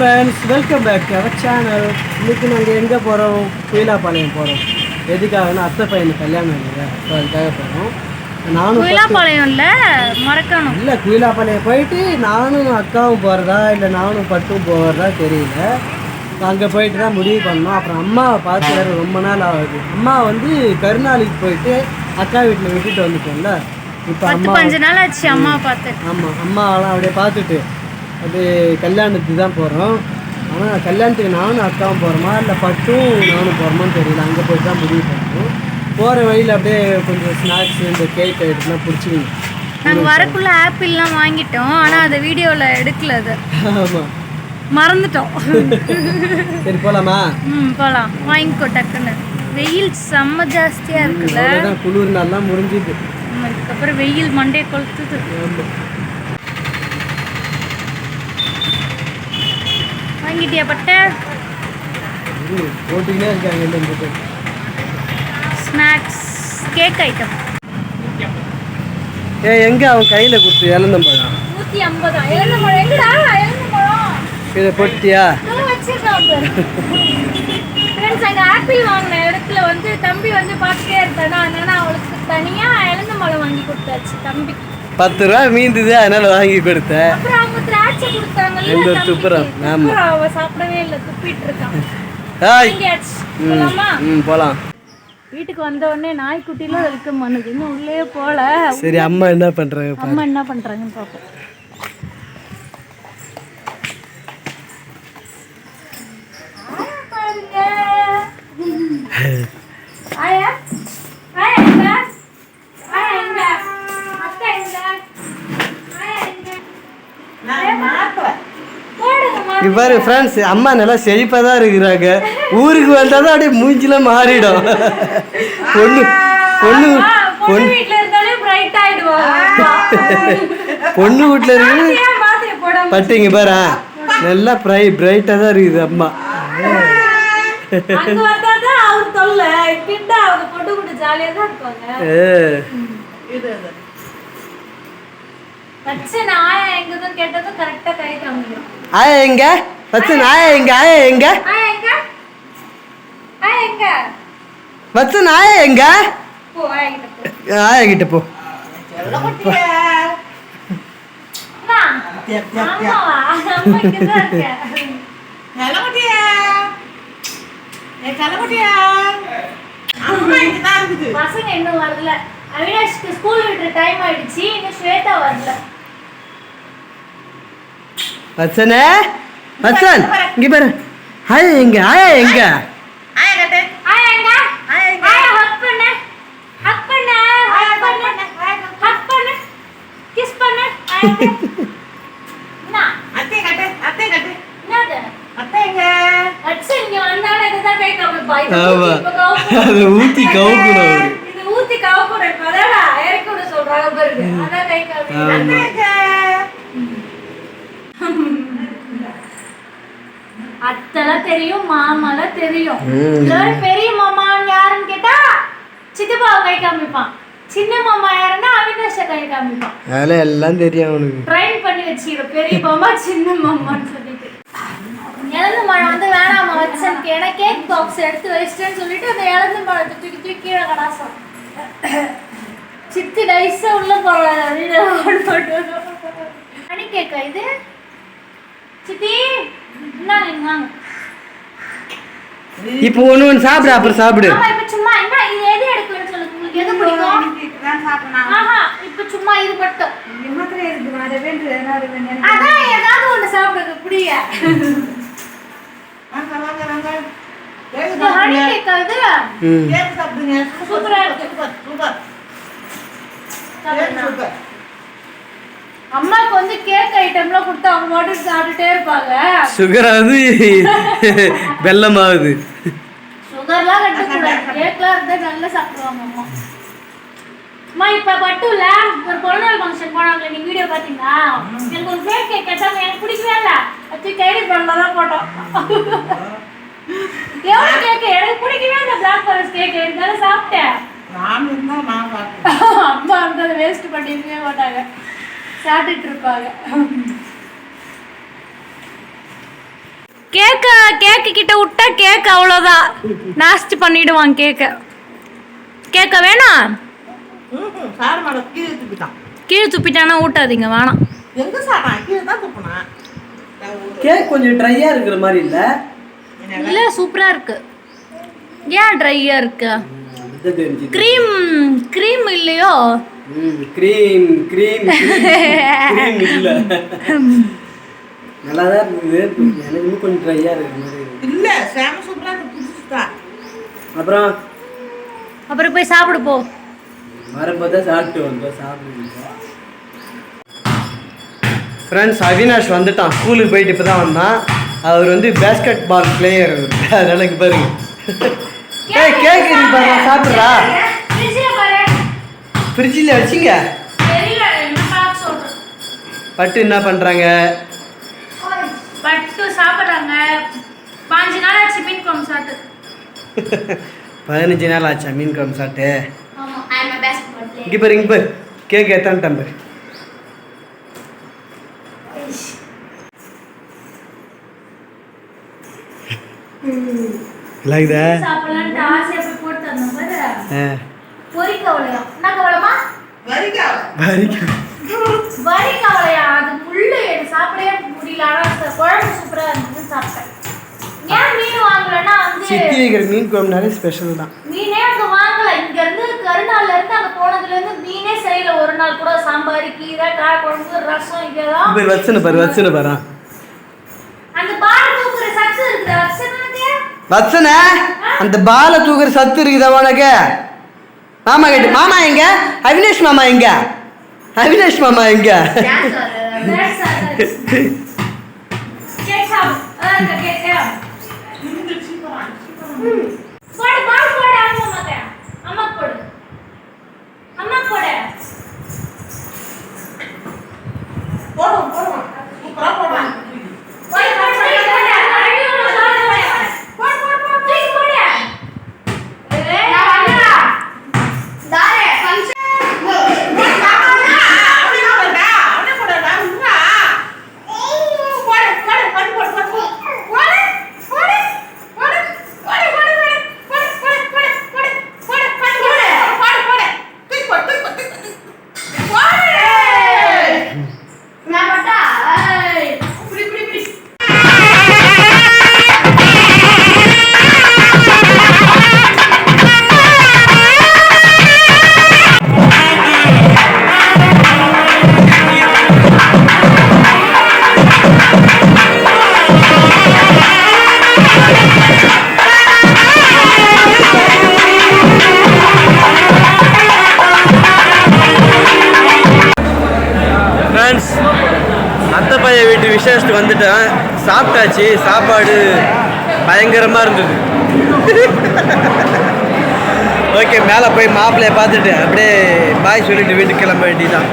Friends, welcome back to our channel. இன்றைக்கி நாங்கள் எங்கே போகிறோம்? குயிலாப்பாளையம் போகிறோம். எதுக்காகனா அத்தை பையனுக்கு கல்யாணம் இல்லை, ஸோ அதுக்காக போகிறோம். நானும் குயிலாப்பாளையம் மறக்கணும் இல்லை, குயிலாப்பாளையம் போயிட்டு நானும் அக்காவும் போகிறதா இல்லை நானும் பட்டும் போகிறதா தெரியல. அங்கே போயிட்டு தான் முடிவு பண்ணோம். அப்புறம் அம்மாவை பார்த்து வேறு ரொம்ப நாள் ஆகுது. அம்மா வந்து கருநாளைக்கு போயிட்டு அக்கா வீட்டில் விட்டுட்டு வந்துட்டோம்ல. இப்போ அம்மா 5 நாள் ஆச்சு அம்மாவை பார்த்து. ஆமாம், அம்மாவெல்லாம் அப்படியே பார்த்துட்டு அப்படியே கல்யாணத்துக்கு தான் போகிறோம். ஆனால் கல்யாணத்துக்கு நானும் அக்காவும் போகிறோமா இல்லை பட்டும் நானும் போகிறோமான்னு தெரியல. அங்கே போய் தான் முடிவு பண்ணுறோம். போகிற வழியில் அப்படியே கொஞ்சம் ஸ்நாக்ஸ், இந்த கேக் ஐட்டம்லாம் பிடிச்சிக்கணும். நாங்கள் வரக்குள்ள ஆப்பிள்லாம் வாங்கிட்டோம், ஆனால் அதை வீடியோவில் எடுக்கல. அது ஆமாம், மறந்துட்டோம். சரி போகலாமா? போகலாம், வாங்கிக்கோ டக்குன்னு. வெயில் செம்ம ஜாஸ்தியாக இருக்குல்ல, குளிர் நல்லா முடிஞ்சுது. அதுக்கப்புறம் வெயில் மண்டே கொளுத்துது. வாங்கிட்டியா பட்டை? போட்டிங்களே இருக்காங்க. Snacks, cake item. எங்கே அவன் கையில் கொடுத்து இழந்தம்பழம் 150. இழந்தம்பழம் எங்கடா? இழந்தம்பழம் இதை போட்டியா? ஃப்ரெண்ட்ஸ், அங்கே ஆப்பிள் வாங்கின இடத்துல வந்து தம்பி வந்து பார்த்துட்டே இருப்பானா, அதனால அவளுக்கு தனியாக இழந்தம்பழம் வாங்கி கொடுத்தாச்சு. தம்பி 10 ரூபா மீந்துது, அதனால வாங்கி கொடுத்தேன். அப்புறம் அவங்க திராட்சை கொடுத்தாங்கல்ல, அவ சாப்பிடவே இல்லை, துப்பிட்டு இருக்கான். போலாம். வீட்டுக்கு வந்த உடனே நாய்க்குட்டிலாம் வெல்கம் பண்ணுது. இன்னும் உள்ளே போல. சரி, அம்மா என்ன பண்றாங்க? அம்மா என்ன பண்றாங்கன்னு பார்ப்போம். இவ்வாறு ஃப்ரெண்ட்ஸ், அம்மா நல்லா செழிப்பாக தான் இருக்கிறாங்க. ஊருக்கு வந்தால் தான் அப்படியே மூஞ்சிலாம் மாறிடும். பொண்ணு பொண்ணு பொண்ணு பொண்ணு வீட்டில் இருக்குது. பட்டிங்க பாரு, நல்லா பிரைட்டாக தான் இருக்குது அம்மா. ஆயா எங்க? வச்சன் ஆயா எங்க? ஆயா எங்க? வச்சன் ஆயா எங்க? ஆயா கிட்ட போ. பசங்க இன்னும் வரல. அவினாஷ்க்கு ஸ்கூல் விடுற டைம் ஆயிடுச்சு, இன்னும் ஸ்வேதா வரல. வச்சனே, வச்சன் இங்க பாரு. ஆயா எங்க? ஆயா எங்க? ஆயா கட்டே. ஆயா எங்க? ஆயா ஹக் பண்ணு, ஹக் பண்ணு, ஹக் பண்ணு, ஹக் பண்ணு, கிஸ் பண்ணு. என்ன? அத்தை கட்டே, அத்தை கட்டே. என்னது? அத்தை எங்க? அத்தை இங்க வந்தானே இதுதான் கை காமி பாய். ஆமா, அது ஊத்தி கவுக்குறோம். இது ஊத்தி கவுக்குறோம். பரவாடா, ஏறிக்கு விட சொல்றாங்க பாருங்க. அதான் கை காமி. அத்தை எங்க? அத்தெல்லாம் தெரியும், மாமாலாம் தெரியும். பெரிய மாமா யாருன்னு கேட்டா சித்தப்பா கை காமிப்பான். சின்ன மாமா யாருன்னா அவினாஷ கை காமிப்பான். அதெல்லாம் எல்லாம் தெரியும் அவனுக்கு. ட்ரைன் பண்ணி வச்சிரு, பெரிய மாமா சின்ன மாமான்னு சொல்லிட்டு. இழந்த மழை வந்து வேணாமா வச்சனுக்கு, ஏன்னா கேக் பாக்ஸ் எடுத்து வச்சிட்டேன்னு சொல்லிட்டு அந்த இழந்த மழத்தை தூக்கி தூக்கி கீழே கடாசம். சித்தி டைஸா உள்ள போறாங்க. மணி கேக்கா இது? சித்தி இப்போ ஒண்ணு சாப்பிடு, அப்புறம் சாப்பிடு. இப்ப சும்மா என்ன இது எது எடுக்கலன்னு சொல்லுங்க, உங்களுக்கு எது பிடிக்கும்? நான் சாப்பிடணும். ஆஹா, இப்ப சும்மா இது மட்டும் மாத்திரை இருக்கு, நான் ரெவெண்ட் வேணும். அதான் ஏதாவது ஒன்னு சாப்பிடுங்க, புடிங்க. வாங்க வாங்க வாங்க. ஏது ஹனி கேக் அது? ஏது சாப்பிடுங்க, சூப்பரா இருக்கு. Super super. அம்மாக்கு வந்து கேக் ஐட்டம்லாம் கொடுத்து அவங்க மட்டும் சாப்பிட்டுட்டே இருப்பாங்க. சுகர் ஆகுது, வெல்லம் ஆகுது. சுகர்லாம் கட்டக்கூடாது, கேக்லாம் இருந்தா நல்லா சாப்பிடுவாங்க அம்மா. அம்மா இப்ப பட்டுல ஒரு பொருளாதார ஃபங்க்ஷன் போனாங்களே, நீங்க வீடியோ பாத்தீங்களா? எனக்கு ஒரு ஃபேக் கேக் கேட்டாங்க, எனக்கு பிடிக்கவே இல்லை. அது கைடி பண்ணலாம் போட்டோம். எவ்வளோ கேக்கு எனக்கு பிடிக்கவே இல்லை. பிளாக் ஃபாரஸ்ட் கேக் இருந்தாலும் சாப்பிட்டேன். அம்மா வந்து அதை வேஸ்ட் பண்ணிருக்கவே மாட்டாங்க, சாப்பிட்டுட்டு இருப்பாங்க. கேக்கு கிட்ட விட்டா கேக் அவ்வளோதான் நாஸ்தி பண்ணிடுவான் கேக்க வேணாம் கீழே துப்பிட்டானா ஊட்டாதீங்க வேணாம். கேக் கொஞ்சம் ட்ரையா இருக்கிற மாதிரி இல்ல இல்ல சூப்பரா இருக்கு. ஏன் ட்ரையா இருக்கு? கிரீம் இல்லையோ? கிரீம் இல்ல நல்லா தான் இருந்தது. எனக்கு கொஞ்சம் ட்ரையா இருக்கிற மாதிரி இல்ல சேம சூப்பரா இருக்கு. அப்புறம் போய் சாப்பிடு போ. வரும்போது சாப்பிட்டு வந்தோம். ஃப்ரெண்ட்ஸ் அவினாஷ் வந்துட்டான். ஸ்கூலுக்கு போயிட்டு இப்போ தான் வந்தான். அவர் வந்து பேஸ்கெட் பால் பிளேயர். அதனால இங்கே பாருங்க கேக் இருக்கு பாருங்க. சாப்பிட்றா ஃப்ரிட்ஜில் வச்சிங்க. பட்டு என்ன பண்ணுறாங்க? பட்டு சாப்பிட்றாங்க. 15 நாள் ஆச்சு மீன் குழம்பு சாப்பிட்டு. 15 நாள் ஆச்சா மீன் குழம்பு சாப்பிட்டு? இங்கே பாரு கேக் எத்தனை டம்பர்? லைதா சாப்பிடலாம்னு ஆசையா போய் போட்டு தந்தோம் பாரு. பொரிக்கவளையா? என்ன கவலைமா? வரிக்கவளையா? அது முள்ளு சாப்பிடவே முடியல. ஆனால் குழம்பு சூப்பரா இருந்துச்சு சாப்பிட்டேன். ஏன் மீன் வாங்கலன்னா வந்து சித்தி வைக்கிற மீன் குழம்புனாலே ஸ்பெஷல் தான். மீனே அங்கே வாங்கல. இங்க இருந்து கருநாள்ல இருந்து அங்கே போனதுல இருந்து மீனே செய்யல. ஒரு நாள் கூட சாம்பார் கீரை காய் குழம்பு ரசம் இதெல்லாம் வச்சன பாரு. அந்த பால் தூக்குற சத்து இருக்குது. வச்சன அந்த பாலை தூக்குற சத்து இருக்குதா உனக்கு? மாமா கேட்டு மாமா எங்க? அவினாஷ் மாமா எங்க? அத்தைப்பைய வீட்டு விசேஷத்துக்கு வந்துட்டேன். சாப்பிட்டாச்சு. சாப்பாடு பயங்கரமாக இருந்தது. ஓகே மேலே போய் மாப்பிள்ளையை பார்த்துட்டு அப்படியே பாய் சொல்லிட்டு வீட்டுக்கு கிளம்ப வேண்டியதான்.